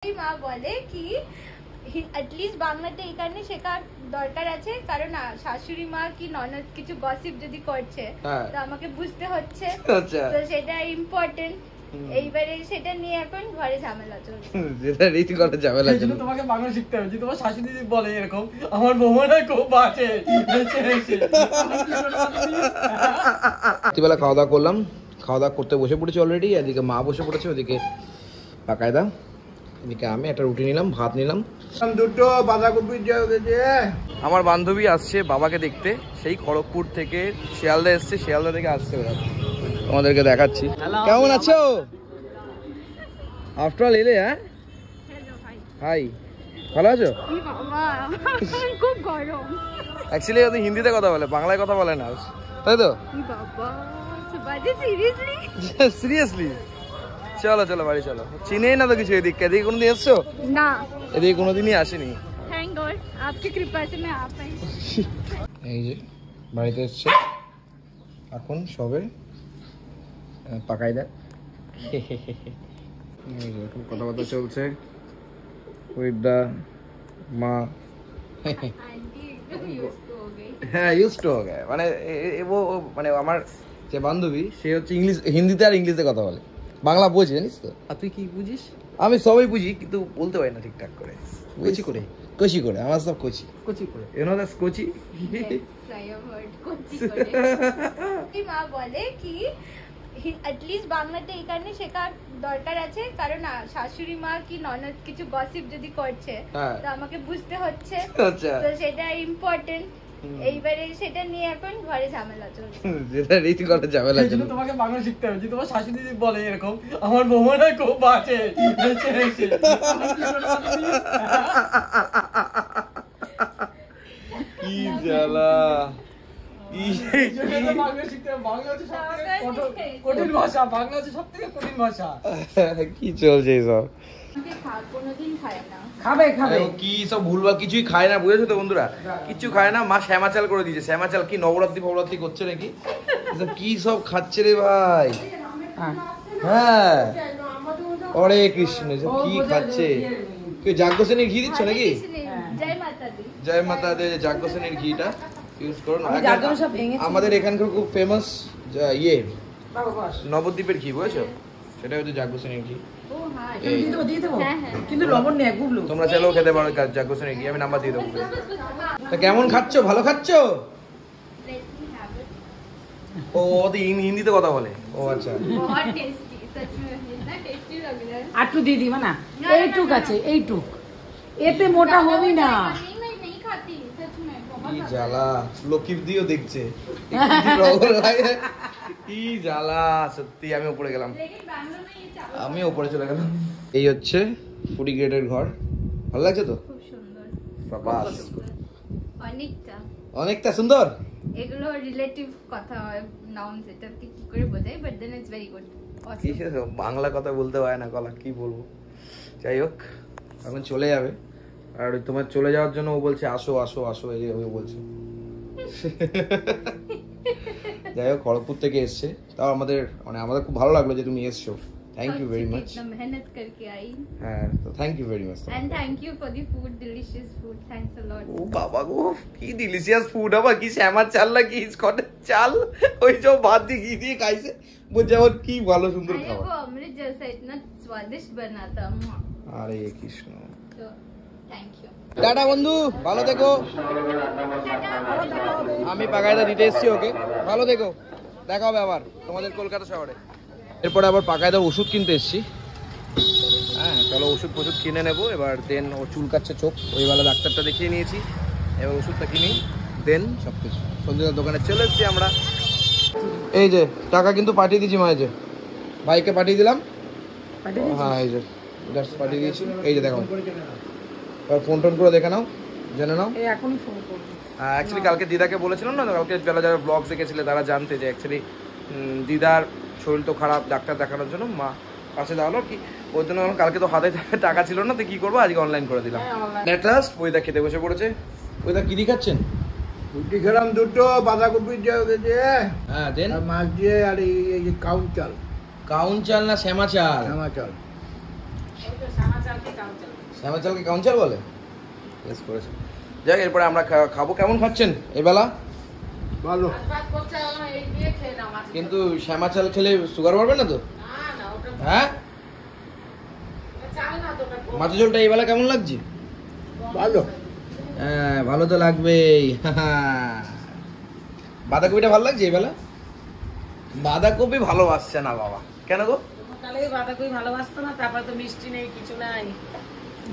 মা বলে কি এটলিস্ট বাংলাটা এই কারণে শেখার দরকার আছে কারণ শাশুড়ি মা কি ননদ কিছু গসিপ যদি করছে তো আমাকে বুঝতে হচ্ছে, তো সেটা ইম্পর্টেন্ট। এইবারে সেটা নিয়ে এখন ঘরে ঝামেলা চলছে, যেটা রীতি করে ঝামেলা চলছে। তোমাকে বাংলা শিখতে হবে, যে তোমার শাশুড়ি যদি বলে এরকম আমার বউটা খুব বাজে। রাত্রিবেলা খাওয়া দাওয়া করলাম, খাওয়া দাওয়া করতে বসে পড়েছি অলরেডি। এদিকে মা বসে পড়েছে, ওদিকে পাকায়দা, এদিকে আমি একটা রুটি নিলাম, ভাত নিলাম, দুটো বাঁধাকপি। আমার বান্ধবী আসছে বাবাকে দেখতে, সেই খড়গপুর থেকে শিয়ালদা এসছে, শিয়ালদা থেকে আসছে ওরা। তোমাদেরকে দেখাচ্ছি। কেমন আছো? আফটার অল এলে? হ্যাঁ, হাই, ভালো আছো? খুব গরম। অ্যাকচুয়ালি ওদের হিন্দিতে কথা বলে, বাংলায় কথা বলে না, তাই তো? সিরিয়াসলি? চলো চলো বাড়ি চলো। চিনেই না তো কিছু এদিকে, এদিকে কোনোদিন এসছো? না, এদিকে কোনোদিনই আসেনি। থ্যাংক গড आपकी कृपा से मैं आ पाई। এই যে বাড়িতে এসছে এখন সবে পাকায়দা। এখন কথাবার্তা চলছে উইথ দা মা। হ্যাঁ, ইউজ টু হয়ে গেছে। মানে মানে আমার যে বান্ধবী সে হচ্ছে ইংলিশ, হিন্দিতে আর ইংলিশে কথা বলে, বাংলা বোঝে জানিস তো। আর তুই কি বুঝিস? আমি সবই বুঝি কিন্তু বলতে পারি না ঠিকঠাক করে। কচি করে, কচি করে, আমার সব কচি কচি করে। ইউনো দ্যাটস কচি। মা বলে কি এটলিস্ট বাংলাটা এই কারণে শেখার দরকার আছে কারণ শাশুড়ি মা কি ননদ কিছু গসিপ যদি করছে তো আমাকে বুঝতে হচ্ছে, তো সেটা ইম্পর্টেন্ট। এইবারে সেটা নিয়ে এখন ঘরে ঝামেলা চলছে, যেটা রীতি করে ঝামেলা চলছে। তোমাকে বাংলা শিখতে হবে, যে তোমার শাশুড়ি যদি বলে এরকম আমার বউটা খুব বাজে। কি জ্বালা! কঠিন ভাষা, বাংলা হচ্ছে সব থেকে কঠিন ভাষা। কি চলছে এইসব? কোনোদিন খায় না। খাবে খাবে, কি সব ভুলভাল কিছুই খায় না, বুঝেছো তো বন্ধুরা? কিছু খায় না। মা শ্যামাচাল করে দিয়েছে। শ্যামাচাল কি নবরাত্রি ফবরাত্রি করছে নাকি? কি সব খাচ্ছে রে ভাই? হ্যাঁ, হরে কৃষ্ণ, কি খাচ্ছে? কেউ যাজ্ঞসেনীর ঘি দিচ্ছ নাকি? জয় মাতা দে। যাজ্ঞসেনীর ঘিটা ইউজ করো না। আমাদের এখানকার খুব ফেমাস ইয়ে নবদ্বীপের ঘি, বুঝেছো? সেটা হচ্ছে যাজ্ঞসেনীর ঘি। কিন্তু লবণ নেই, তোমরা চাইলেও খেতে পারো যাজ্ঞসেনীর ঘি, আমি নাম্বার দিয়ে দেবো। তা কেমন খাচ্ছো? ভালো খাচ্ছো? ও হিন্দিতে কথা বলে? ও আচ্ছা। আটটু দিয়ে দিবা না, এইটুক আছে, এইটুক, এতে মোটা হবি না। কি জ্বালা! লক্ষ্মী দিও দেখছে, কি জ্বালা সত্যি। আমি উপরে গেলাম, আমি উপরে চলে গেলাম। এই হচ্ছে ফুডি গ্রেডের ঘর। ভালো লাগছে তো? খুব সুন্দর, বাস অনেকটা অনেকটা সুন্দর। এগুলো রিলেটিভ কথা হয়, নাউন্স, এটা কি করে বোঝাই, but then it's very good. Bangla কথা বলতে পারে না কলা, কি বলবো। যাই হোক, এখন চলে যাবে। আর তোমার চলে যাওয়ার জন্য ও বলছে আসো আসো আসো, এই ও বলছে। যাই হোক, খড়গপুর থেকে এসছে, তাও আমাদের খুব ভালো লাগলো যে তুমি এসছো। Thank you very much. মেহনত করকে আই। হ্যাঁ, তো thank you very much. And thank you for the food, delicious food, thanks a lot. ও বাবা গো, কি ডিলিশিয়াস ফুড! আবার কি শ্যামার চাল না কি স্কটের চাল, ওই সব ভাত দিয়ে ঘি দিয়ে খাইছে। বুঝছে আমার কি ভালো সুন্দর খাবার। वो अमृत जैसा इतना स्वादिष्ट बना था। আরে কৃষ্ণ, तो थैंक यू। টাটা বন্ধু, ভালো থেকো। আমি পাকায়দা দিতে এসেছি ওকে, ভালো থেকো। দেখা হবে আবার তোমাদের কলকাতা শহরে। এরপরে আবার পাকায়দার ওষুধ কিনতে এসেছি। হ্যাঁ, চলো ওষুধ ফষুধ কিনে নেবো এবার। দেন ও চুল কাচ্ছে চোখ, ওইবেলা ডাক্তারটা দেখিয়ে নিয়েছি, এবার ওষুধটা কিনি, দেন সব কিছু। সন্ধ্যের দোকানে চলে এসেছি আমরা। এই যে টাকা কিন্তু পাঠিয়ে দিয়েছি মাঝে, ভাইকে পাঠিয়ে দিলাম। হ্যাঁ, এই যে পাঠিয়ে দিয়েছি। এই যে দেখো, ফোন টোন করে দেখে নাও, জেনে নাও। এখনই ফোন করবো। অ্যাকচুয়ালি কালকে দিদাকে বলেছিলাম না, কালকে যারা যারা ব্লগ দেখেছিলে তারা জানতে যে অ্যাকচুয়ালি দিদার শরীর তো খারাপ, ডাক্তার দেখানোর জন্য মা পাশে দাঁড়ালো কি, ওর জন্য কালকে তো হাতে টাকা ছিল না, তো কি করবো, আজকে অনলাইন করে দিলাম। নেট লাস্ট ওইদা খেতে বসে পড়েছে। ওইদা কি দিয়ে খাচ্ছেন? রুটি খেলাম দুটো, বাঁধাকপি দিয়ে, হ্যাঁ, দেন মাছ দিয়ে, আর এই কাউন চাল। কাউন চাল না শ্যামা চাল? শ্যামা চাল। এই তো শ্যামা চালকে কাউন শ্যামা চালকে কেমন চাল বলে? বেশ করেছে। যাক, এরপরে আমরা খাবো। কেমন খাচ্ছেন এবেলা? ভালো। কিন্তু শ্যামা চাল খেলে সুগার বাড়বে না তো? হ্যাঁ, মাছের ঝোলটা এই বেলা কেমন লাগছে? ভালো। হ্যাঁ, ভালো তো লাগবেই। বাঁধাকপিটা ভালো লাগছে এই বেলা? বাঁধাকপি ভালোবাসছে না বাবা, কেন গো? বাঁধাকপি ভালোবাসতো না, তারপরে তো মিষ্টি নেই, কিছু নাই।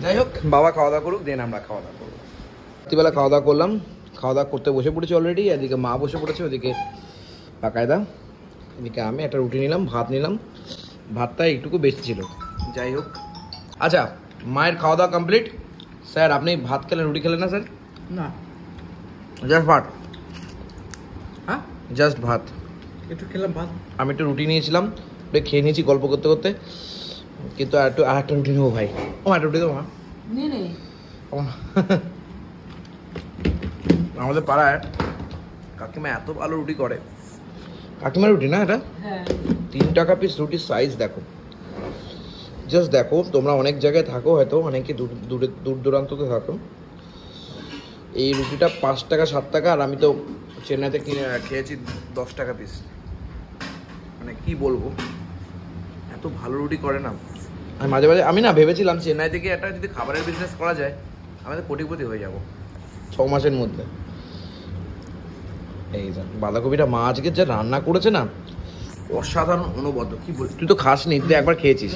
যাই হোক, বাবা খাওয়া দাওয়া করুক, দেন আমরা খাওয়া দাওয়া করবো। রাত্রিবেলা খাওয়া দাওয়া করলাম, খাওয়া দাওয়া করতে বসে পড়েছি অলরেডি। এদিকে মা বসে পড়েছে, ওদিকে পাকায়দা, এদিকে আমি একটা রুটি নিলাম, ভাত নিলাম। ভাতটা একটুকু বেশি ছিল। যাই হোক, আচ্ছা, মায়ের খাওয়া দাওয়া কমপ্লিট। স্যার, আপনি ভাত খেলেন, রুটি খেলেন না স্যার? না, জাস্ট ভাত। হ্যাঁ জাস্ট ভাত। একটু খেলাম ভাত। আমি একটু রুটি নিয়েছিলাম, ওটা খেয়ে নিয়েছি গল্প করতে করতে। কিন্তু আর একটা রুটি নেবো ভাই। ও একটা রুটি দেবো মা। আমাদের পাড়ায় কাকিমা এত ভালো রুটি করে। কাকিমার রুটি না এটা? 3 টাকা পিস রুটির সাইজ দেখো, জাস্ট দেখো। তোমরা অনেক জায়গায় থাকো, হয়তো অনেকে দূর দূরান্ততে থাকো। এই রুটিটা 5 টাকা 7 টাকা, আর আমি তো চেন্নাইতে কিনে খেয়েছি 10 টাকা পিস। মানে কি বলবো, এত ভালো রুটি করে না। আমি মাঝে মাঝে আমি না ভেবেছিলাম চেন্নাই থেকে একটা যদি খাবারের বিজনেস করা যায়, আমাদের কোটিপতি হয়ে যাব 6 মাসের মধ্যে। এই যে বাঁধাকপিটা মা আজকে যা রান্না করেছে না, অসাধারণ, অনবদ্য। কি বল, তুই তো খাসনি, তুই একবার খেয়েছিস,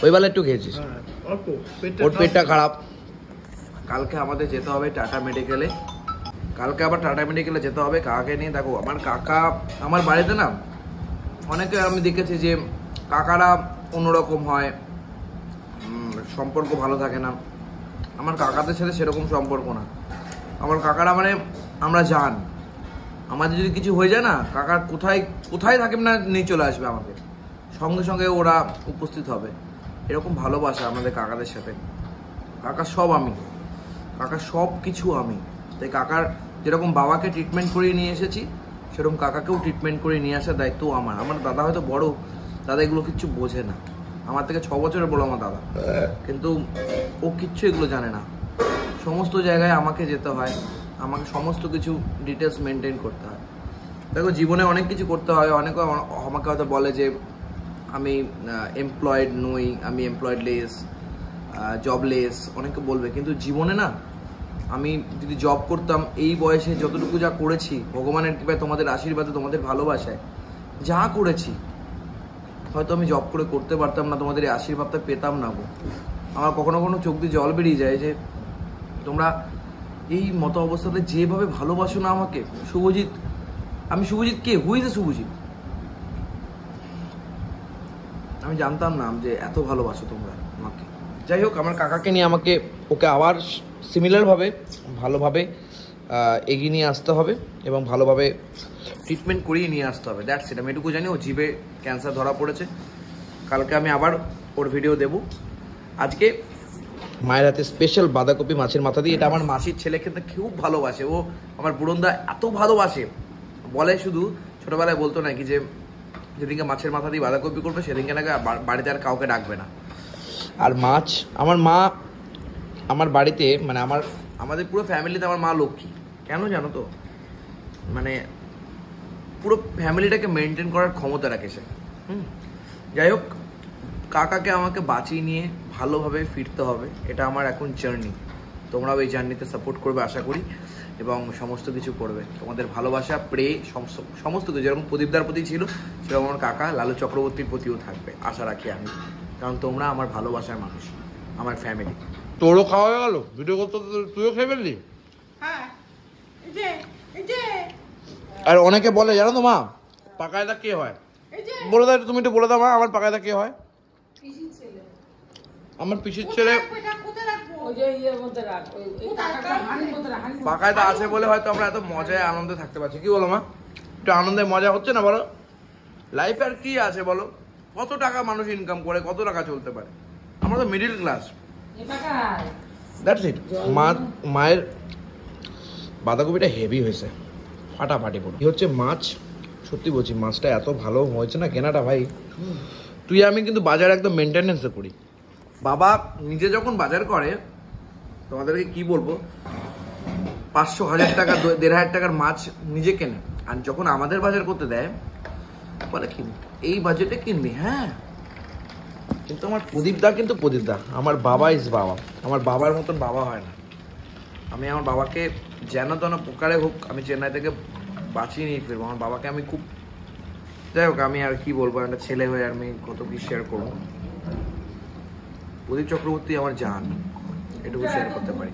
ওই বেলা একটু খেয়েছিস, ওর পেটটা খারাপ। কালকে আমাদের যেতে হবে টাটা মেডিকেলে। কালকে আবার টাটা মেডিকেলে যেতে হবে কাকাকে নিয়ে। দেখো, আমার কাকা, আমার বাড়িতে না অনেকে আমি দেখেছি যে কাকারা অন্যরকম হয়, সম্পর্ক ভালো থাকে না। আমার কাকাদের সাথে সেরকম সম্পর্ক না। আমার কাকারা মানে আমরা জান, আমাদের যদি কিছু হয়ে যায় না, কাকা কোথায় কোথায় থাকেন না, নিয়ে চলে আসবে আমাকে, সঙ্গে সঙ্গে ওরা উপস্থিত হবে। এরকম ভালোবাসা আমাদের কাকাদের সাথে। কাকা সব আমি, কাকা সব কিছু আমি। তাই কাকার যেরকম বাবাকে ট্রিটমেন্ট করিয়ে নিয়ে এসেছি, সেরকম কাকাকেও ট্রিটমেন্ট করে নিয়ে আসার দায়িত্ব আমার। আমার দাদা হয়তো বড়, দাদা এগুলো কিচ্ছু বোঝে না। আমার থেকে 6 বছরের বড় আমার দাদা, কিন্তু ও কিচ্ছু এগুলো জানে না। সমস্ত জায়গায় আমাকে যেতে হয়, আমাকে সমস্ত কিছু ডিটেলস মেনটেন করতে হয়। দেখো, জীবনে অনেক কিছু করতে হয়। অনেকে আমাকে হয়তো বলে যে আমি এমপ্লয়েড নই, আমি এমপ্লয়েডলেস, জবলেস, অনেকে বলবে। কিন্তু জীবনে না, আমি যদি জব করতাম, এই বয়সে যতটুকু যা করেছি, ভগবানের কৃপায়, তোমাদের আশীর্বাদে, তোমাদের ভালোবাসায় যা করেছি, হয়তো আমি জব করে করতে পারতাম না, তোমাদের এই আশীর্বাদটা পেতাম না গো। আমার কখনো কখনো চোখ দিয়ে জল বেরিয়ে যায় যে তোমরা এই মতো অবস্থাতে যেভাবে ভালোবাসো না আমাকে। শুভজিৎ, আমি শুভজিৎ কে? Who is a Subhajit? আমি জানতাম না যে এত ভালোবাসো তোমরা আমাকে। যাই হোক, আমার কাকাকে নিয়ে আমাকে ওকে আবার সিমিলারভাবে ভালোভাবে এগিয়ে নিয়ে আসতে হবে এবং ভালোভাবে ট্রিটমেন্ট করিয়ে নিয়ে আসতে হবে। That's it. আমি এটুকু জানি, ও জিভে ক্যান্সার ধরা পড়েছে। কালকে আমি আবার ওর ভিডিও দেব। আজকে মায়ের হাতে স্পেশাল বাঁধাকপি মাছের মাথা দিয়ে, এটা আমার মাসির ছেলে খেতে খুব ভালোবাসে। ও আমার বুড়ন্দা এত ভালোবাসে, বলে শুধু ছোটবেলায় বলতো নাকি যে যেদিনকে মাছের মাথা দিয়ে বাঁধাকপি করবে, সেদিনকে নাকি বাড়িতে আর কাউকে ডাকবে না। আর মাছ, আমার মা আমার বাড়িতে, মানে আমাদের পুরো ফ্যামিলিতে আমার মা লক্ষ্মী। কেন জানো তো? মানে পুরো ফ্যামিলিটাকে মেনটেন করার ক্ষমতা রাখে সে। যাই হোক, কাকাকে আমাকে বাঁচিয়ে নিয়ে ভালোভাবে ফিরতে হবে। এটা আমার এখন জার্নি। তোমরাও এই জার্নিতে সাপোর্ট করবে আশা করি, এবং সমস্ত কিছু করবে। তোমাদের ভালোবাসা, প্রে, সমস্ত কিছু যেরকম প্রদীপদার প্রতি ছিল, সেরকম আমার কাকা লালু চক্রবর্তীর প্রতিও থাকবে আশা রাখি আমি। কারণ তোমরা আমার ভালোবাসার মানুষ, আমার ফ্যামিলি। তোরও খাওয়া হয়ে গেল? ভিডিও করতে তুইও খেয়ে ফেললি? আর অনেকে বলে, জানো তো মা, পাকায়দা কে হয়? বলে দাও, তুমি একটু বলে দাও মা, আমার পাকায়দা কে হয়? আমার পিসির ছেলে। পাকায়দা আছে বলে হয়তো আমরা এত মজায় আনন্দে থাকতে পারছি। কি বলো মা? একটু আনন্দে মজা হচ্ছে না বলো? লাইফে আর কি আছে বলো? কত টাকা মানুষ ইনকাম করে, কত টাকা চলতে পারে? আমরা তো মিডিল ক্লাস। That's it. মায়ের বাঁধাকপিটা হেভি হয়েছে, ফাটাফাটি পুরো। কি হচ্ছে মাছ, সত্যি বলছি, মাছটা এত ভালো হয়েছে না কেনাটা ভাই। তুই আমি কিন্তু বাজারে একদম মেনটেনেন্সে করি, বাবা নিজে যখন বাজার করে তোমাদেরকে কি বলবো, 500-1000 টাকা 1500 টাকার মাছ নিজে কেনে, আর যখন আমাদের বাজার করতে দেয় বলে কি এই বাজেটে কিনবি। হ্যাঁ, কিন্তু আমার প্রদীপদা কিন্তু প্রদীপদা, আমার বাবা ইজ বাবা, আমার বাবার মতন বাবা হয় না। আমি আমার বাবাকে যেন তেন প্রকারে হোক আমি চেন্নাই থেকে বাঁচিয়ে নিয়ে ফিরবো। আমার বাবাকে আমি খুব, যাই হোক আমি আর কি বলবো, একটা ছেলে হয়ে আমি কত কি শেয়ার করবো। প্রদীপ চক্রবর্তী আমার জান, এটুকু শেয়ার করতে পারি।